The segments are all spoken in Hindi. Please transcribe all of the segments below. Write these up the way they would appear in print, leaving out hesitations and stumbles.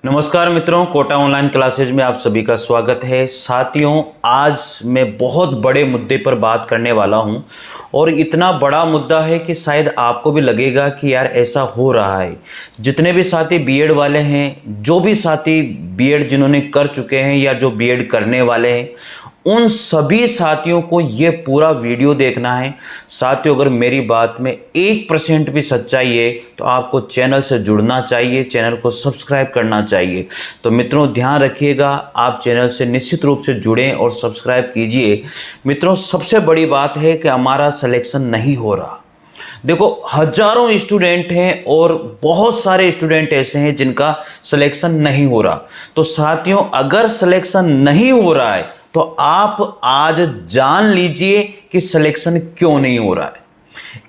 नमस्कार मित्रों, कोटा ऑनलाइन क्लासेज में आप सभी का स्वागत है। साथियों, आज मैं बहुत बड़े मुद्दे पर बात करने वाला हूं और इतना बड़ा मुद्दा है कि शायद आपको भी लगेगा कि यार ऐसा हो रहा है। जितने भी साथी बीएड वाले हैं, जो भी साथी बीएड जिन्होंने कर चुके हैं या जो बीएड करने वाले हैं, उन सभी साथियों को ये पूरा वीडियो देखना है। साथियों, अगर मेरी बात में 1% भी सच्चाई है तो आपको चैनल से जुड़ना चाहिए, चैनल को सब्सक्राइब करना चाहिए। तो मित्रों ध्यान रखिएगा, आप चैनल से निश्चित रूप से जुड़ें और सब्सक्राइब कीजिए। मित्रों, सबसे बड़ी बात है कि हमारा सिलेक्शन नहीं हो रहा। देखो, हजारों स्टूडेंट हैं और बहुत सारे स्टूडेंट ऐसे हैं जिनका सिलेक्शन नहीं हो रहा। तो साथियों, अगर सिलेक्शन नहीं हो रहा है तो आप आज जान लीजिए कि सिलेक्शन क्यों नहीं हो रहा है,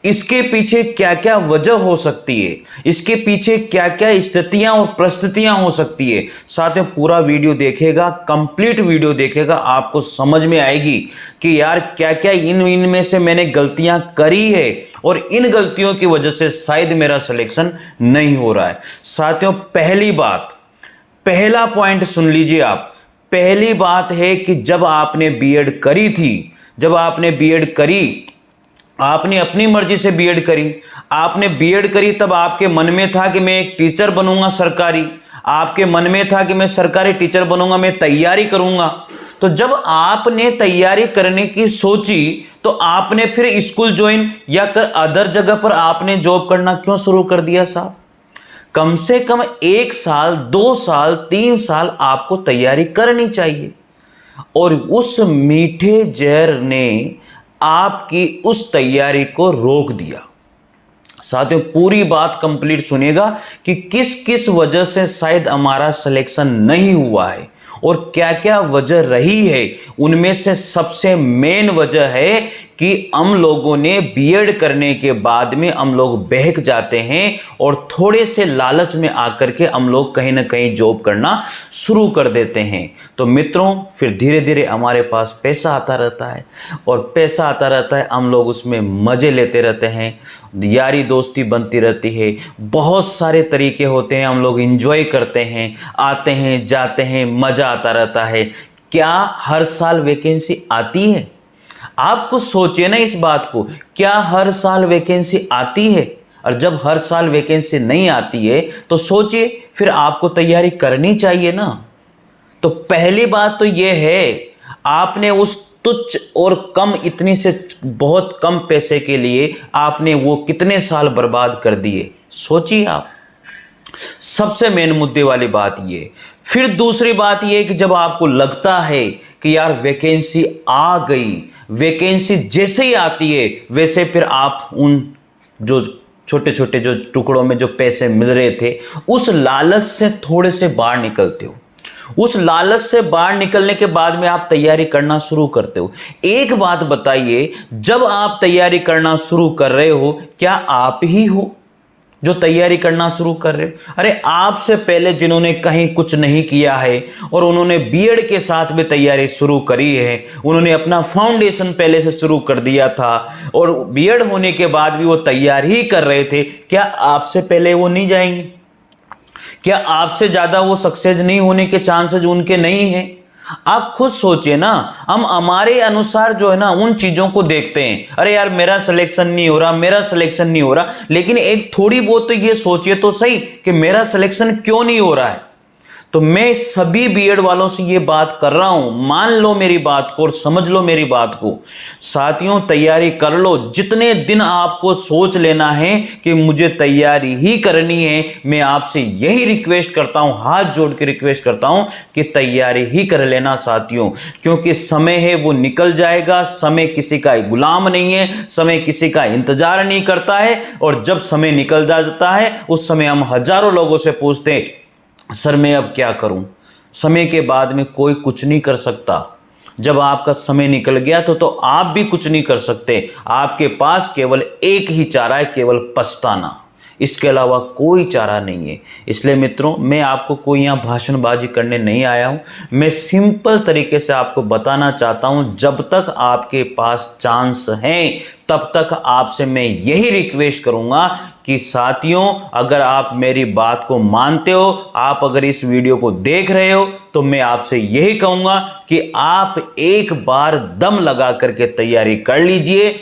इसके पीछे क्या क्या वजह हो सकती है, इसके पीछे क्या क्या स्थितियां और परिस्थितियां हो सकती है। साथियों, पूरा वीडियो देखेगा, कंप्लीट वीडियो देखेगा, आपको समझ में आएगी कि यार क्या क्या इनमें से मैंने गलतियां करी है और इन गलतियों की वजह से शायद मेरा सिलेक्शन नहीं हो रहा है। साथियों, पहली बात, पहला पॉइंट सुन लीजिए आप। पहली बात है कि जब आपने बीएड करी थी, जब आपने बीएड करी, आपने अपनी मर्जी से बीएड करी, आपने बीएड करी, तब आपके मन में था कि मैं एक टीचर बनूंगा सरकारी, आपके मन में था कि मैं सरकारी टीचर बनूंगा, मैं तैयारी करूंगा। तो जब आपने तैयारी करने की सोची तो आपने फिर स्कूल ज्वाइन या अदर जगह पर आपने जॉब करना क्यों शुरू कर दिया साहब? कम से कम 1 साल, 2 साल, 3 साल आपको तैयारी करनी चाहिए। और उस मीठे जहर ने आपकी उस तैयारी को रोक दिया। साथियों, पूरी बात कंप्लीट सुनिएगा कि किस किस वजह से शायद हमारा सिलेक्शन नहीं हुआ है और क्या क्या वजह रही है। उनमें से सबसे मेन वजह है कि हम लोगों ने बीएड करने के बाद में हम लोग बहक जाते हैं और थोड़े से लालच में आकर के हम लोग कहीं ना कहीं जॉब करना शुरू कर देते हैं। तो मित्रों, फिर धीरे धीरे हमारे पास पैसा आता रहता है और पैसा आता रहता है, हम लोग उसमें मज़े लेते रहते हैं, यारी दोस्ती बनती रहती है, बहुत सारे तरीके होते हैं, हम लोग इंजॉय करते हैं, आते हैं जाते हैं, मज़ा आता रहता है। क्या हर साल वैकेंसी आती है? आप कुछ सोचिए ना इस बात को, क्या हर साल वैकेंसी आती है? और जब हर साल वैकेंसी नहीं आती है तो सोचिए, फिर आपको तैयारी करनी चाहिए ना। तो पहली बात तो यह है, आपने उस तुच्छ और कम, इतनी से बहुत कम पैसे के लिए आपने वो कितने साल बर्बाद कर दिए, सोचिए आप। सबसे मेन मुद्दे वाली बात ये। फिर दूसरी बात ये कि जब आपको लगता है कि यार वैकेंसी आ गई, वैकेंसी जैसे ही आती है वैसे फिर आप उन जो छोटे छोटे जो टुकड़ों में जो पैसे मिल रहे थे, उस लालच से थोड़े से बाहर निकलते हो। उस लालच से बाहर निकलने के बाद में आप तैयारी करना शुरू करते हो। एक बात बताइए, जब आप तैयारी करना शुरू कर रहे हो, क्या आप ही हो जो तैयारी करना शुरू कर रहे हो? अरे आपसे पहले जिन्होंने कहीं कुछ नहीं किया है और उन्होंने बीएड के साथ भी तैयारी शुरू करी है, उन्होंने अपना फाउंडेशन पहले से शुरू कर दिया था और बीएड होने के बाद भी वो तैयारी ही कर रहे थे, क्या आपसे पहले वो नहीं जाएंगे? क्या आपसे ज्यादा वो सक्सेस नहीं होने के चांसेस उनके नहीं हैं? आप खुद सोचिए ना। हम हमारे अनुसार जो है ना उन चीजों को देखते हैं, अरे यार मेरा सिलेक्शन नहीं हो रहा, मेरा सिलेक्शन नहीं हो रहा, लेकिन एक थोड़ी बहुत तो ये सोचिए तो सही कि मेरा सिलेक्शन क्यों नहीं हो रहा है। तो मैं सभी बीएड वालों से ये बात कर रहा हूं, मान लो मेरी बात को और समझ लो मेरी बात को। साथियों, तैयारी कर लो। जितने दिन आपको सोच लेना है कि मुझे तैयारी ही करनी है, मैं आपसे यही रिक्वेस्ट करता हूं, हाथ जोड़ के रिक्वेस्ट करता हूं कि तैयारी ही कर लेना साथियों, क्योंकि समय है वो निकल जाएगा। समय किसी का गुलाम नहीं है, समय किसी का इंतजार नहीं करता है। और जब समय निकल जाता है उस समय हम हजारों लोगों से पूछते हैं, सर मैं अब क्या करूं? समय के बाद में कोई कुछ नहीं कर सकता। जब आपका समय निकल गया तो आप भी कुछ नहीं कर सकते। आपके पास केवल एक ही चारा है, केवल पछताना। इसके अलावा कोई चारा नहीं है। इसलिए मित्रों, मैं आपको कोई यहाँ भाषणबाजी करने नहीं आया हूँ। मैं सिंपल तरीके से आपको बताना चाहता हूँ, जब तक आपके पास चांस है तब तक आपसे मैं यही रिक्वेस्ट करूंगा कि साथियों, अगर आप मेरी बात को मानते हो, आप अगर इस वीडियो को देख रहे हो, तो मैं आपसे यही कहूंगा कि आप एक बार दम लगा करके तैयारी कर लीजिए,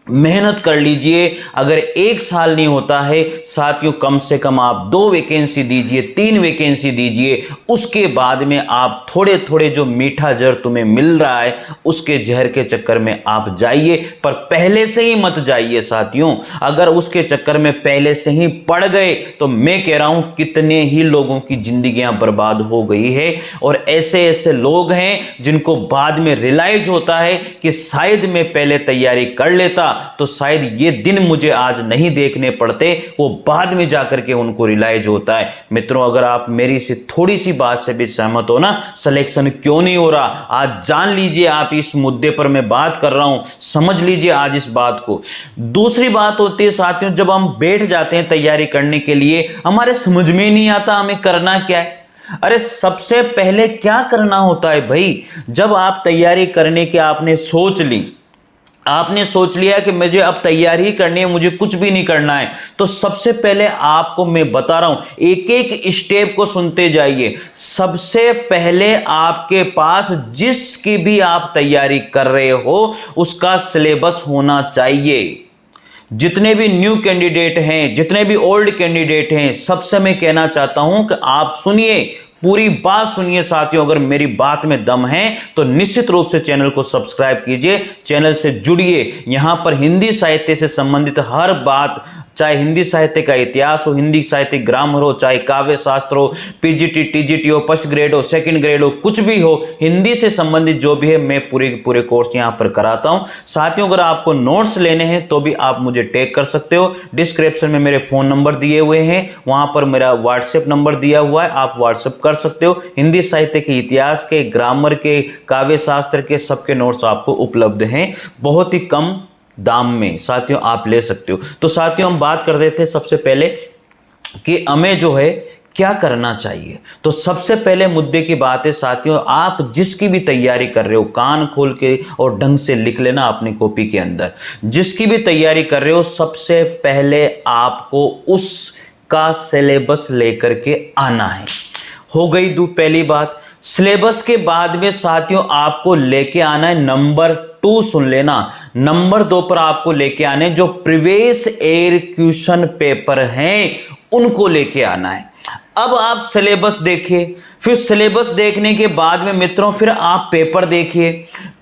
मेहनत कर लीजिए। अगर 1 साल नहीं होता है साथियों, कम से कम आप 2 वैकेंसी दीजिए, 3 वैकेंसी दीजिए। उसके बाद में आप थोड़े थोड़े जो मीठा जहर तुम्हें मिल रहा है उसके जहर के चक्कर में आप जाइए, पर पहले से ही मत जाइए साथियों। अगर उसके चक्कर में पहले से ही पड़ गए तो मैं कह रहा हूं कितने ही लोगों की जिंदगियां बर्बाद हो गई है। और ऐसे ऐसे लोग हैं जिनको बाद में रियलाइज होता है कि शायद मैं पहले तैयारी कर लेता तो शायद ये दिन मुझे आज नहीं देखने पड़ते, वो बाद में जाकर के उनको रियलाइज होता है। मित्रों, अगर आप मेरी से थोड़ी सी बात से भी सहमत हो ना, सिलेक्शन क्यों नहीं हो रहा, आज जान लीजिए। आप इस मुद्दे पर मैं बात कर रहा हूं, समझ लीजिए आज इस बात को। दूसरी बात होती है साथियों, जब हम बैठ जाते हैं तैयारी करने के लिए, हमारे समझ में नहीं आता हमें करना क्या है। अरे सबसे पहले क्या करना होता है भाई, जब आप तैयारी करने की आपने सोच ली, आपने सोच लिया कि मुझे अब तैयारी ही करनी है, मुझे कुछ भी नहीं करना है, तो सबसे पहले आपको मैं बता रहा हूं, एक एक स्टेप को सुनते जाइए। सबसे पहले आपके पास जिसकी भी आप तैयारी कर रहे हो उसका सिलेबस होना चाहिए। जितने भी न्यू कैंडिडेट हैं, जितने भी ओल्ड कैंडिडेट हैं, सबसे मैं कहना चाहता हूं कि आप सुनिए, पूरी बात सुनिए साथियों। अगर मेरी बात में दम है तो निश्चित रूप से चैनल को सब्सक्राइब कीजिए, चैनल से जुड़िए। यहां पर हिंदी साहित्य से संबंधित हर बात, चाहे हिंदी साहित्य का इतिहास हो, हिंदी साहित्य ग्रामर हो, चाहे काव्य शास्त्र हो, पीजीटी टीजीटी हो, फर्स्ट ग्रेड हो, सेकंड ग्रेड हो, कुछ भी हो, हिंदी से संबंधित जो भी है मैं पूरे कोर्स यहां पर कराता हूं। साथियों, अगर आपको नोट्स लेने हैं तो भी आप मुझे टैग कर सकते हो। डिस्क्रिप्शन में मेरे फोन नंबर दिए हुए हैं, वहां पर मेरा व्हाट्सएप नंबर दिया हुआ है, आप व्हाट्सएप कर सकते हो। हिंदी साहित्य के, इतिहास के, ग्रामर के, काव्य शास्त्र के सबके नोट्स आपको उपलब्ध हैं, बहुत ही कम दाम में साथियों आप ले सकते हो। तो साथियों, हम बात कर रहे थे सबसे पहले कि हमें जो है क्या करना चाहिए। तो सबसे पहले मुद्दे की बात है साथियों, आप जिसकी भी तैयारी कर रहे हो, कान खोल के और ढंग से लिख लेना अपनी कॉपी के अंदर। जिसकी भी तैयारी कर रहे हो, सबसे पहले आपको उसका सिलेबस लेकर के आना है। हो गई पहली बात। सिलेबस के बाद में साथियों आपको लेके आना है नंबर 2, सुन लेना, नंबर 2 पर आपको लेके आने जो प्रीवियस ईयर क्वेश्चन पेपर हैं उनको लेके आना है। अब आप सिलेबस देखिए, फिर सिलेबस देखने के बाद में मित्रों फिर आप पेपर देखिए।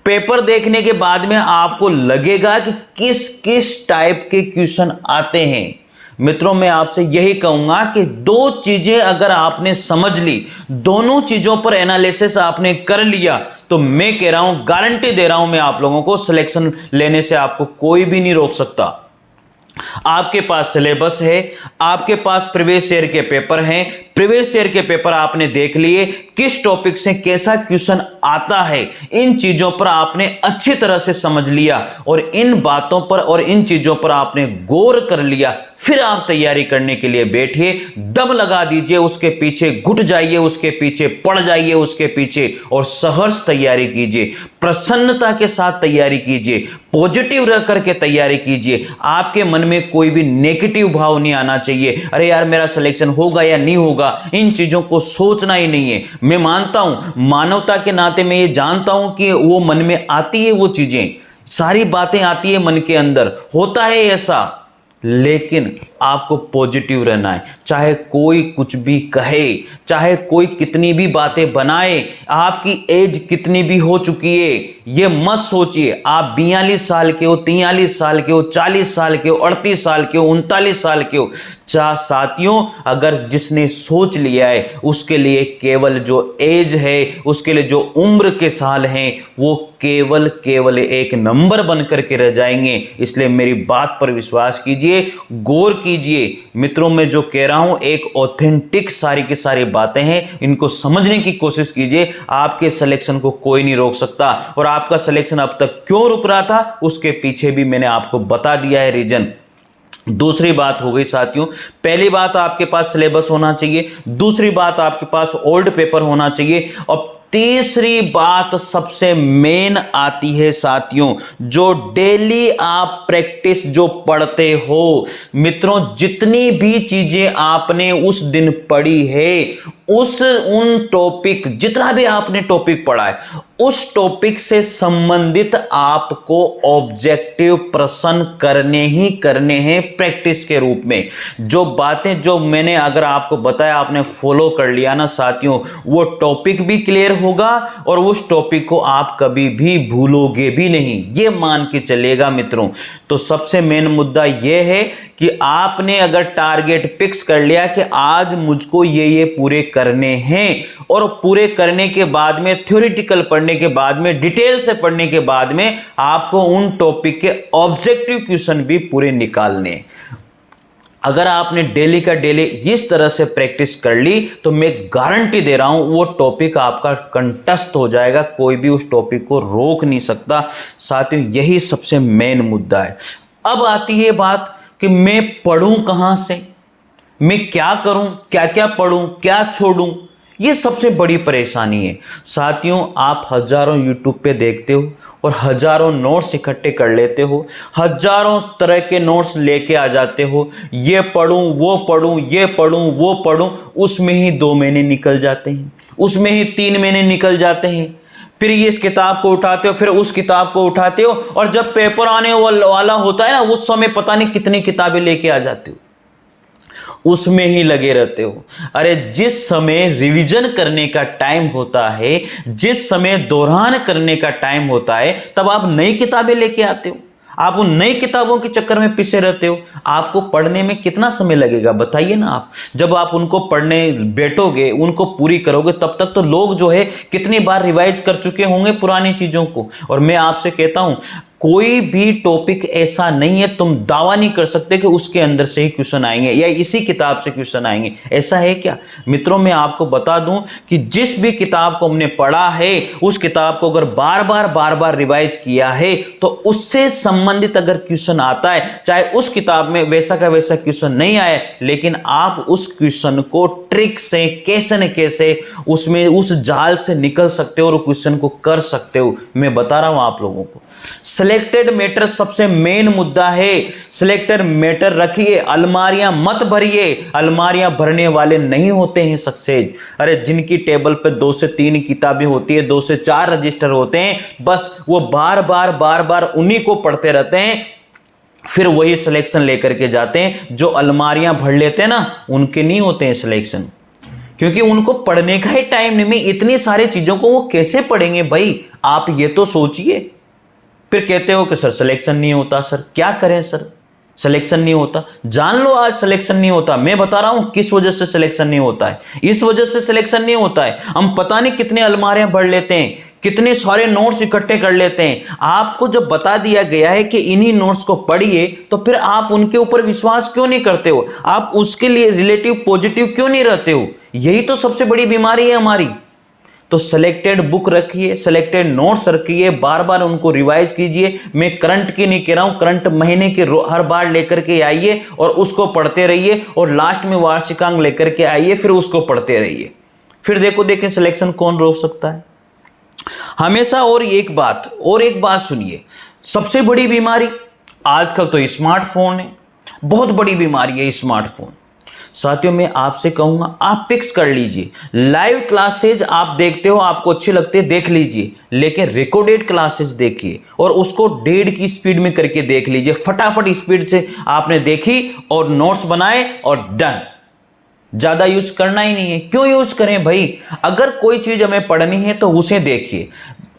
पेपर देखने के बाद में आपको लगेगा कि किस किस टाइप के क्वेश्चन आते हैं। मित्रों, मैं आपसे यही कहूंगा कि 2 चीजें अगर आपने समझ ली, दोनों चीजों पर एनालिसिस आपने कर लिया, तो मैं कह रहा हूं, गारंटी दे रहा हूं मैं आप लोगों को, सिलेक्शन लेने से आपको कोई भी नहीं रोक सकता। आपके पास सिलेबस है, आपके पास प्रीवियस ईयर के पेपर हैं, प्रीवियस ईयर के पेपर आपने देख लिए, किस टॉपिक से कैसा क्वेश्चन आता है, इन चीजों पर आपने अच्छी तरह से समझ लिया और इन बातों पर और इन चीजों पर आपने गौर कर लिया, फिर आप तैयारी करने के लिए बैठिए, दम लगा दीजिए, उसके पीछे घुट जाइए, उसके पीछे पड़ जाइए, उसके पीछे, और सहर्ष तैयारी कीजिए, प्रसन्नता के साथ तैयारी कीजिए, पॉजिटिव रह करके तैयारी कीजिए। आपके मन में कोई भी नेगेटिव भाव नहीं आना चाहिए, अरे यार मेरा सिलेक्शन होगा या नहीं होगा, इन चीजों को सोचना ही नहीं है। मैं मानता हूं, मानवता के नाते मैं ये जानता हूं कि वो मन में आती है, वो चीजें, सारी बातें आती है मन के अंदर, होता है ऐसा, लेकिन आपको पॉजिटिव रहना है। चाहे कोई कुछ भी कहे, चाहे कोई कितनी भी बातें बनाए, आपकी एज कितनी भी हो चुकी है, ये मत सोचिए आप 42 साल के हो, 43 साल के हो, 40 साल के हो, 38 साल के हो, 39 साल के हो। साथियों, अगर जिसने सोच लिया है उसके लिए केवल जो एज है, उसके लिए जो उम्र के साल हैं, वो केवल एक नंबर बन करके रह जाएंगे। इसलिए मेरी बात पर विश्वास कीजिए, गौर कीजिए। मित्रों, मैं जो कह रहा हूं एक ऑथेंटिक सारी की सारी बातें हैं, इनको समझने की कोशिश कीजिए। आपके सिलेक्शन को कोई नहीं रोक सकता, और आपका सिलेक्शन अब तक क्यों रुक रहा था उसके पीछे भी मैंने आपको बता दिया है रीजन। दूसरी बात हो गई साथियों, पहली बात आपके पास सिलेबस होना चाहिए, दूसरी बात आपके पास ओल्ड पेपर होना चाहिए, और तीसरी बात सबसे मेन आती है साथियों, जो डेली आप प्रैक्टिस जो पढ़ते हो मित्रों, जितनी भी चीजें आपने उस दिन पढ़ी है, उन टॉपिक, जितना भी आपने टॉपिक पढ़ा है उस टॉपिक से संबंधित आपको ऑब्जेक्टिव प्रश्न करने ही करने हैं प्रैक्टिस के रूप में। जो बातें जो मैंने अगर आपको बताया, आपने फॉलो कर लिया ना साथियों, वो टॉपिक भी क्लियर होगा और उस टॉपिक को आप कभी भी भूलोगे भी नहीं, ये मान के चलेगा मित्रों। तो सबसे मेन मुद्दा यह है कि आपने अगर टारगेट फिक्स कर लिया कि आज मुझको ये पूरे करने हैं, और पूरे करने के बाद में थ्योरेटिकल पढ़ने के बाद में, डिटेल से पढ़ने के बाद में आपको उन टॉपिक के ऑब्जेक्टिव क्वेश्चन भी पूरे निकालने। अगर आपने डेली का डेली इस तरह से प्रैक्टिस कर ली तो मैं गारंटी दे रहा हूं वो टॉपिक आपका कंठस्थ हो जाएगा, कोई भी उस टॉपिक को रोक नहीं सकता साथियों। यही सबसे मेन मुद्दा है। अब आती है बात कि मैं पढ़ूं कहां से, मैं क्या करूं, क्या क्या पढ़ूं, क्या छोड़ूं, ये सबसे बड़ी परेशानी है साथियों। आप हजारों यूट्यूब पे देखते हो और हजारों नोट्स इकट्ठे कर लेते हो, हजारों तरह के नोट्स लेके आ जाते हो, ये पढ़ूं वो पढ़ूं, ये पढ़ूं वो पढ़ूं, उसमें ही 2 महीने निकल जाते हैं, उसमें ही 3 महीने निकल जाते हैं। फिर ये इस किताब को उठाते हो, फिर उस किताब को उठाते हो, और जब पेपर आने वाला होता है ना, उस समय पता नहीं कितनी किताबें लेके आ जाते हो, उसमें ही लगे रहते हो। अरे जिस समय रिवीजन करने का टाइम होता है, जिस समय दोहरान करने का टाइम होता है, तब आप नई किताबें लेके आते हो, आप उन नई किताबों के चक्कर में पिसे रहते हो। आपको पढ़ने में कितना समय लगेगा बताइए ना। आप जब आप उनको पढ़ने बैठोगे, उनको पूरी करोगे, तब तक तो लोग जो है कितनी बार रिवाइज कर चुके होंगे पुरानी चीजों को। और मैं आपसे कहता हूं, कोई भी टॉपिक ऐसा नहीं है, तुम दावा नहीं कर सकते कि उसके अंदर से ही क्वेश्चन आएंगे या इसी किताब से क्वेश्चन आएंगे, ऐसा है क्या मित्रों? मैं आपको बता दूं कि जिस भी किताब को हमने पढ़ा है, उस किताब को अगर बार बार रिवाइज किया है, तो उससे संबंधित अगर क्वेश्चन आता है, चाहे उस किताब में वैसा का वैसा क्वेश्चन नहीं आए, लेकिन आप उस क्वेश्चन को ट्रिक से कैसे न कैसे उसमें उस जाल से निकल सकते हो और क्वेश्चन को कर सकते हो। मैं बता रहा हूं आप लोगों को। सिलेक्टेड मैटर सबसे मेन मुद्दा है। सिलेक्टेड मैटर रखिए, अलमारियां मत भरिए, अलमारियां भरने वाले नहीं होते हैं सक्सेस। अरे जिनकी टेबल पे 2 से 3 किताबें होती है, 2 से 4 रजिस्टर होते हैं, बस वो बार बार उन्हीं को पढ़ते रहते हैं, फिर वही सिलेक्शन लेकर के जाते हैं। जो अलमारियां भर लेते हैं ना, उनके नहीं होते हैं सिलेक्शन, क्योंकि उनको पढ़ने का ही टाइम नहीं। मैं इतनी सारी चीजों को वो कैसे पढ़ेंगे भाई, आप ये तो सोचिए। फिर कहते हो कि सर सिलेक्शन नहीं होता। सर क्या करें सर, सिलेक्शन नहीं होता। जान लो आज सिलेक्शन नहीं होता। मैं बता रहा हूं किस वजह से सिलेक्शन नहीं होता है। इस वजह से सिलेक्शन नहीं होता है, हम पता नहीं कितने अलमारियां भर लेते हैं, कितने सारे नोट्स इकट्ठे कर लेते हैं। आपको जब बता दिया गया है कि इन्हीं नोट्स को पढ़िए, तो फिर आप उनके ऊपर विश्वास क्यों नहीं करते हो? आप उसके लिए रिलेटिव पॉजिटिव क्यों नहीं रहते हो? यही तो सबसे बड़ी बीमारी है हमारी। तो सिलेक्टेड बुक रखिए, सिलेक्टेड नोट्स रखिए, बार बार उनको रिवाइज कीजिए। मैं करंट की नहीं कह रहा हूं, करंट महीने के हर बार लेकर के आइए और उसको पढ़ते रहिए, और लास्ट में वार्षिकांक लेकर के आइए, फिर उसको पढ़ते रहिए। फिर देखें सिलेक्शन कौन रोक सकता है हमेशा। और एक बात सुनिए, सबसे बड़ी बीमारी आजकल तो स्मार्टफोन है, बहुत बड़ी बीमारी है स्मार्टफोन। साथियों मैं आपसे कहूंगा, आप फिक्स कर लीजिए, लाइव क्लासेज आप देखते हो, आपको अच्छे लगते हैं, देख लीजिए, लेकिन रिकॉर्डेड क्लासेज देखिए और उसको 1.5 की स्पीड में करके देख लीजिए। फटाफट स्पीड से आपने देखी और नोट्स बनाए और डन। ज्यादा यूज करना ही नहीं है। क्यों यूज करें भाई? अगर कोई चीज हमें पढ़नी है तो उसे देखिए,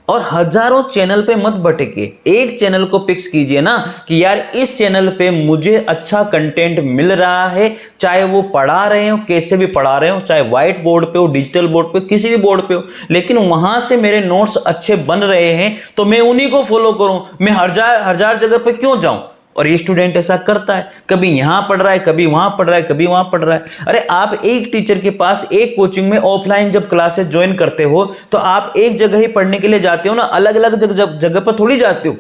और हजारों चैनल पे मत भटके। एक चैनल को फिक्स कीजिए ना कि यार इस चैनल पे मुझे अच्छा कंटेंट मिल रहा है, चाहे वो पढ़ा रहे हो, कैसे भी पढ़ा रहे हो, चाहे व्हाइट बोर्ड पे हो, डिजिटल बोर्ड पे, किसी भी बोर्ड पे हो, लेकिन वहां से मेरे नोट्स अच्छे बन रहे हैं, तो मैं उन्हीं को फॉलो करूं। मैं हजार जगह पे क्यों जाऊं? और ये स्टूडेंट ऐसा करता है, कभी यहां पढ़ रहा है, कभी वहां पढ़ रहा है, कभी वहां पढ़ रहा है। अरे आप एक टीचर के पास, एक कोचिंग में ऑफलाइन जब क्लासेस ज्वाइन करते हो, तो आप एक जगह ही पढ़ने के लिए जाते हो ना, अलग अलग जगह पर थोड़ी जाते हो।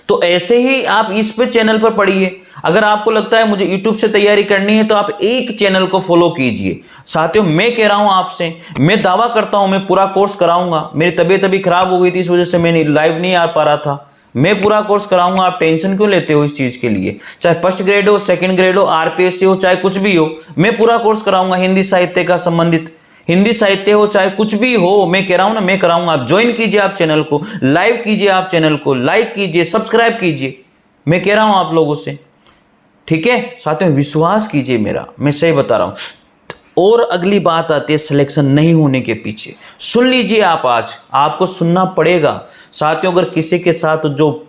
तो ऐसे ही आप इस पे चैनल पर पढ़िए। अगर आपको लगता है मुझे YouTube से तैयारी करनी है तो आप एक चैनल को फॉलो कीजिए। साथियों, मैं कह रहा हूं आपसे, मैं दावा करता हूं मैं पूरा कोर्स कराऊंगा। मेरी तबीयत अभी खराब हो गई थी, इस वजह से मैं लाइव नहीं आ पा रहा था। मैं पूरा कोर्स कराऊंगा, आप टेंशन क्यों लेते हो इस चीज के लिए? चाहे फर्स्ट ग्रेड हो, सेकंड ग्रेड हो, RPSC हो, चाहे कुछ भी हो, मैं पूरा कोर्स कराऊंगा। हिंदी साहित्य का संबंधित, हिंदी साहित्य हो चाहे कुछ भी हो, मैं कह रहा हूं ना, मैं कराऊंगा। आप ज्वाइन कीजिए, आप चैनल को लाइव कीजिए, आप चैनल को लाइक कीजिए, सब्सक्राइब कीजिए, मैं कह रहा हूं आप लोगों से। ठीक है साथियों, विश्वास कीजिए मेरा, मैं सही बता रहा हूं। और अगली बात आती है सिलेक्शन नहीं होने के पीछे। सुन लीजिए आप, आज आपको सुनना पड़ेगा साथियों। अगर किसी के साथ जो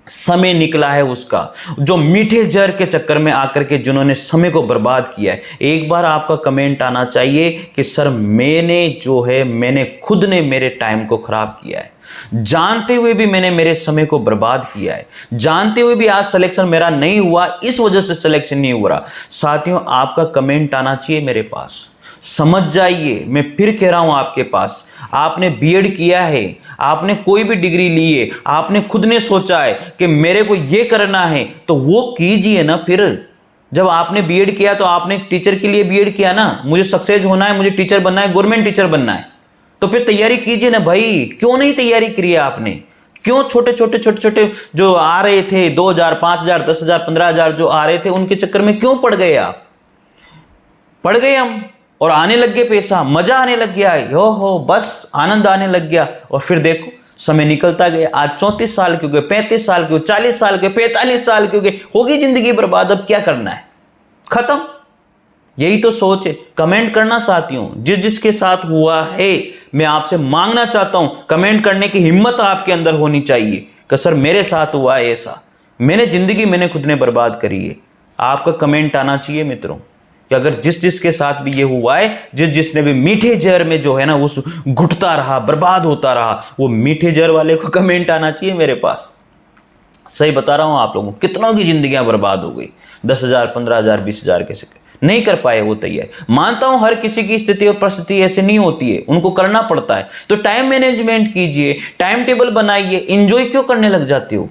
समय निकला है, उसका जो मीठे जहर के चक्कर में आकर के जिन्होंने समय को बर्बाद किया है, एक बार आपका कमेंट आना चाहिए कि सर मैंने खुद ने मेरे टाइम को खराब किया है, जानते हुए भी मैंने मेरे समय को बर्बाद किया है, जानते हुए भी आज सिलेक्शन मेरा नहीं हुआ, इस वजह से सिलेक्शन नहीं हो रहा। साथियों, आपका कमेंट आना चाहिए मेरे पास। समझ जाइए, मैं फिर कह रहा हूं आपके पास, आपने बीएड किया है, आपने कोई भी डिग्री ली है, आपने खुद ने सोचा है कि मेरे को ये करना है, तो वो कीजिए ना। फिर जब आपने बीएड किया तो आपने टीचर के लिए बीएड किया ना, मुझे सक्सेस होना है, मुझे टीचर बनना है, गवर्नमेंट टीचर बनना है, तो फिर तैयारी कीजिए ना भाई। क्यों नहीं तैयारी करी है आपने? क्यों छोटे छोटे जो आ रहे थे 2,000, 5,000, 10,000, 15,000 जो आ रहे थे, उनके चक्कर में क्यों पड़ गए आप? पड़ गए हम, और आने लग गए पैसा, मजा आने लग गया, हो बस आनंद आने लग गया। और फिर देखो समय निकलता गया, आज 34 साल के हो गए, 35 साल के हो, 40 साल के, 45 साल के हो गए, होगी जिंदगी बर्बाद। अब क्या करना है? खत्म। यही तो सोच है। कमेंट करना साथियों, जिसके साथ हुआ है, मैं आपसे मांगना चाहता हूं, कमेंट करने की हिम्मत आपके अंदर होनी चाहिए कि सर मेरे साथ हुआ है ऐसा, मैंने खुद ने बर्बाद करी है। आपका कमेंट आना चाहिए मित्रों कि अगर जिसके साथ भी ये हुआ है, जिसने भी मीठे जहर में जो है ना उस घुटता रहा, बर्बाद होता रहा, वो मीठे जहर वाले को कमेंट आना चाहिए मेरे पास। सही बता रहा हूं आप लोगों, कितनों की जिंदगियां बर्बाद हो गई। 10,000, 15,000, 20,000 के नहीं कर पाए वो तैयार। मानता हूं हर किसी की स्थिति और परिस्थिति ऐसे नहीं होती है, उनको करना पड़ता है। तो टाइम मैनेजमेंट कीजिए, टाइम टेबल बनाइए। एंजॉय क्यों करने लग जाते हो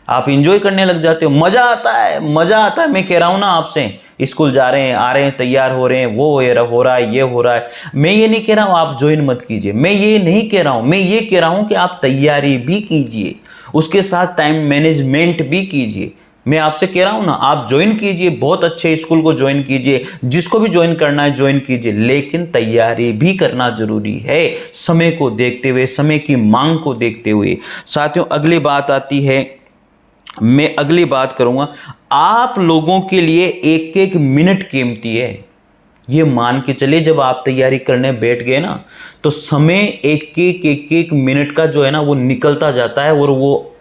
आप? एंजॉय करने लग जाते हो, मजा आता है, मजा आता है। मैं कह रहा हूं ना आपसे, स्कूल जा रहे हैं, आ रहे हैं, तैयार हो रहे हैं, वो हो रहा है, ये हो रहा है। मैं ये नहीं कह रहा हूं आप ज्वाइन मत कीजिए, मैं ये नहीं कह रहा हूं, मैं ये कह रहा हूं कि आप तैयारी भी कीजिए, उसके साथ टाइम मैनेजमेंट भी कीजिए। मैं आपसे कह रहा हूं ना, आप ज्वाइन कीजिए, बहुत अच्छे स्कूल को ज्वाइन कीजिए, जिसको भी ज्वाइन करना है ज्वाइन कीजिए, लेकिन तैयारी भी करना जरूरी है, समय को देखते हुए, समय की मांग को देखते हुए। साथियों, अगली बात आती है, मैं अगली बात करूंगा, आप लोगों के लिए एक एक मिनट कीमती है। ये मान के चलिए, जब आप तैयारी करने बैठ गए ना, तो समय एक एक मिनट का जो है ना वो निकलता जाता है, और वो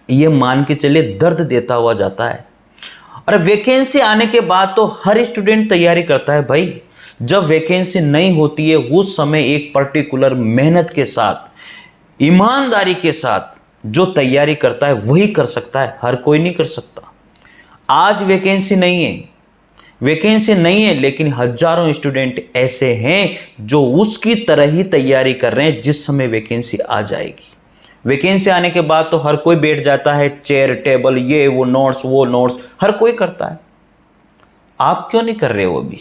ये मान के चलिए दर्द देता हुआ जाता है। और वैकेंसी आने के बाद तो हर स्टूडेंट तैयारी करता है भाई। जब वैकेंसी नहीं होती है, उस समय एक पर्टिकुलर मेहनत के साथ, ईमानदारी के साथ जो तैयारी करता है वही कर सकता है, हर कोई नहीं कर सकता। आज वैकेंसी नहीं है, लेकिन हजारों स्टूडेंट ऐसे हैं जो उसकी तरह ही तैयारी कर रहे हैं जिस समय वैकेंसी आ जाएगी। वैकेंसी आने के बाद तो हर कोई बैठ जाता है, चेयर टेबल, ये वो नोट्स हर कोई करता है। आप क्यों नहीं कर रहे हो अभी?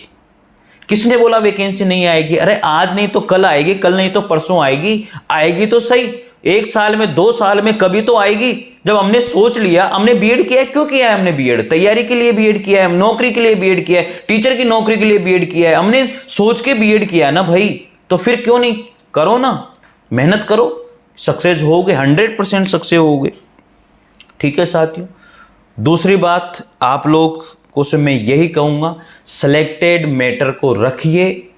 किसने बोला वैकेंसी नहीं आएगी? अरे आज नहीं तो कल आएगी, कल नहीं तो परसों आएगी तो सही। 1 साल में, 2 साल में कभी तो आएगी। जब हमने सोच लिया, हमने बीएड किया है, क्यों किया है हमने बीएड? तैयारी के लिए बीएड किया है, नौकरी के लिए बीएड किया है, टीचर की नौकरी के लिए बीएड किया है, हमने सोच के बीएड किया है ना भाई। तो फिर क्यों नहीं? करो ना, मेहनत करो, सक्सेस होगे, 100% सक्सेस होगे। ठीक है साथियों, दूसरी बात आप लोग को से मैं यही कहूंगा, सिलेक्टेड मैटर को रखिए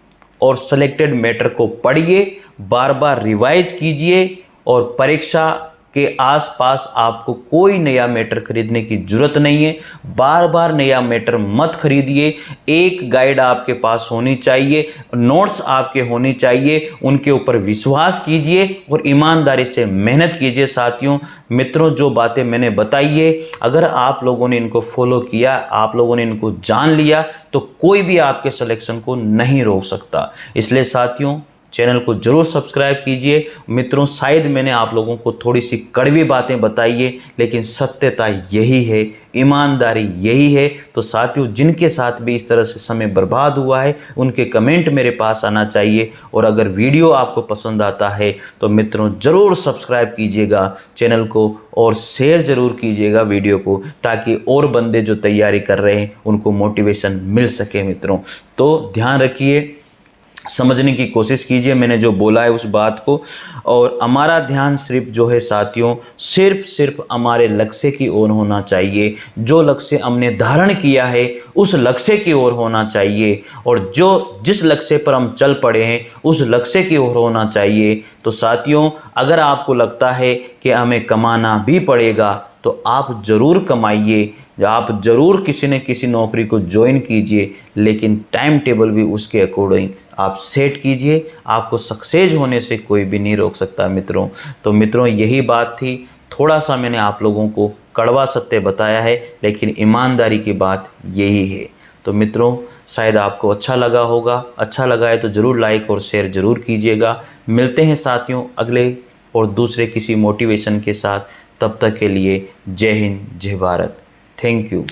और सिलेक्टेड मैटर को पढ़िए, बार बार रिवाइज कीजिए, और परीक्षा के आसपास आपको कोई नया मैटर खरीदने की जरूरत नहीं है। बार बार नया मैटर मत खरीदिए। एक गाइड आपके पास होनी चाहिए, नोट्स आपके होनी चाहिए, उनके ऊपर विश्वास कीजिए और ईमानदारी से मेहनत कीजिए। साथियों, मित्रों, जो बातें मैंने बताई है, अगर आप लोगों ने इनको फॉलो किया, आप लोगों ने इनको जान लिया, तो कोई भी आपके सिलेक्शन को नहीं रोक सकता। इसलिए साथियों, चैनल को जरूर सब्सक्राइब कीजिए। मित्रों, शायद मैंने आप लोगों को थोड़ी सी कड़वी बातें बताई है, लेकिन सत्यता यही है, ईमानदारी यही है। तो साथियों, जिनके साथ भी इस तरह से समय बर्बाद हुआ है उनके कमेंट मेरे पास आना चाहिए। और अगर वीडियो आपको पसंद आता है तो मित्रों ज़रूर सब्सक्राइब कीजिएगा चैनल को और शेयर ज़रूर कीजिएगा वीडियो को, ताकि और बंदे जो तैयारी कर रहे हैं उनको मोटिवेशन मिल सके। मित्रों, तो ध्यान रखिए, समझने की कोशिश कीजिए मैंने जो बोला है उस बात को। और हमारा ध्यान सिर्फ जो है साथियों, सिर्फ हमारे लक्ष्य की ओर होना चाहिए। जो लक्ष्य हमने धारण किया है उस लक्ष्य की ओर होना चाहिए, और जिस लक्ष्य पर हम चल पड़े हैं उस लक्ष्य की ओर होना चाहिए। तो साथियों, अगर आपको लगता है कि हमें कमाना भी पड़ेगा तो आप ज़रूर कमाइए, आप ज़रूर किसी न किसी नौकरी को ज्वाइन कीजिए, लेकिन टाइम टेबल भी उसके अकॉर्डिंग आप सेट कीजिए। आपको सक्सेस होने से कोई भी नहीं रोक सकता मित्रों। तो मित्रों, यही बात थी। थोड़ा सा मैंने आप लोगों को कड़वा सत्य बताया है, लेकिन ईमानदारी की बात यही है। तो मित्रों, शायद आपको अच्छा लगा होगा। अच्छा लगा है तो ज़रूर लाइक और शेयर ज़रूर कीजिएगा। मिलते हैं साथियों अगले और दूसरे किसी मोटिवेशन के साथ। तब तक के लिए जय हिंद, जय भारत। Thank you.